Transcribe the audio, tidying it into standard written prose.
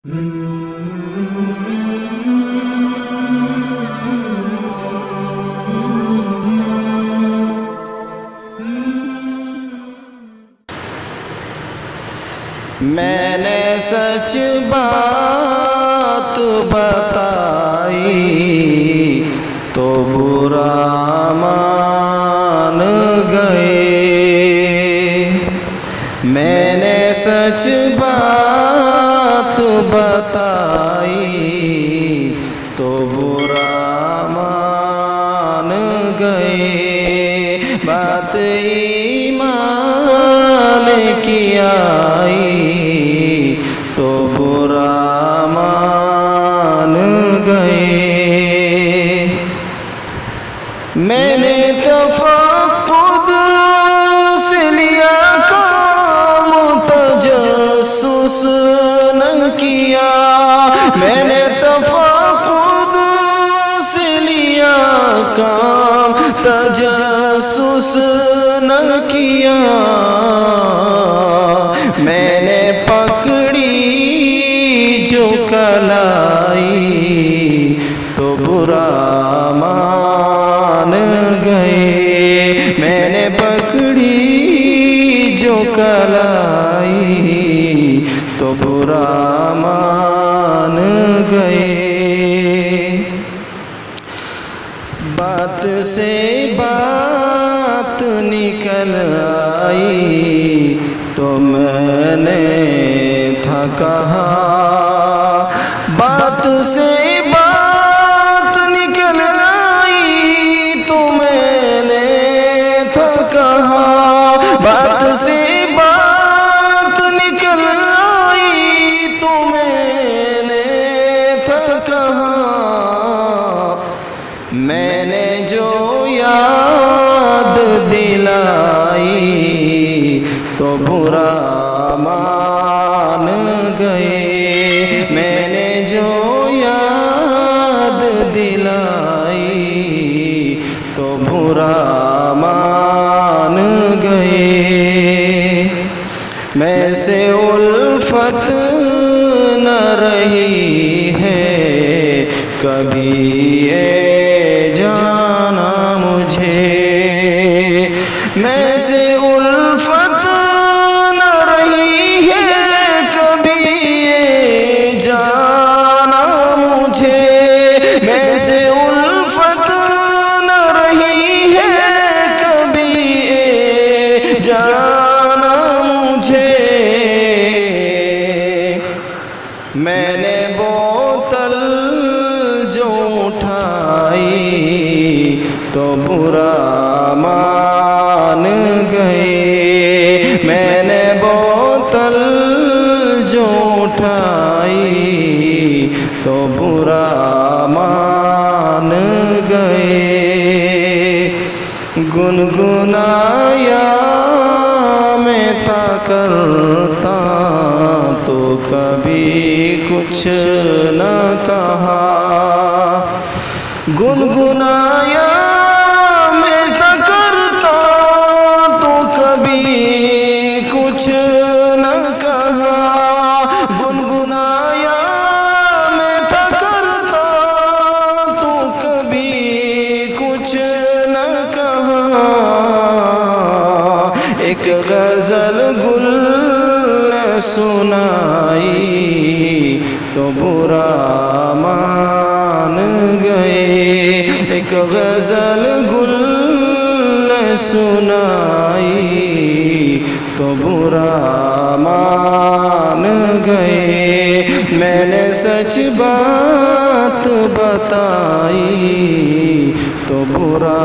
میں نے سچ بات بتائی تو برا مان گئے، میں نے سچ بات بتائی تو برا مان گئے، بات ایمان کی آئی تو برا مان گئے۔ میں نے تفقد سے لیا کام تجسس نہ کیا، میں نے تفقد سے لیا کام تجسس نہ کیا، میں نے پکڑی جو کلائی تو برا مان گئے، میں نے پکڑی جو کلائی تو برا مان گئے۔ بات سے بات نکل آئی تو میں نے تھا کہا، بات سے بات نکل آئی تو میں نے تھا کہا، بات سے بات نکل آئی تو میں نے تھا کہا، میں نے جو یاد دلائی تو برا مان گئے، میں نے جو یاد دلائی تو برا مان گئے۔ میں سے الفت نہ رہی ہے کبھی یہ جانا مجھے، میں سے الفت نہ رہی ہے کبھی یہ جانا مجھے، میں سے الفت نہ رہی ہے کبھی یہ جانا مجھے، میں نے بوتل جو اٹھائی تو برا مان گئے، میں نے بوتل جو اٹھائی تو برا مان گئے۔ گنگنایا میں تا کرتا تو کبھی کچھ نہ کہا، گنگنایا میں تا کرتا تو کبھی کچھ نہ کہا، گنگنایا میں تا کرتا تو کبھی کچھ نہ کہا، ایک غزل گل نے سنائی تو برا مان گئے، ایک غزل گل نے سنائی تو برا مان گئے، میں نے سچ بات بتائی تو برا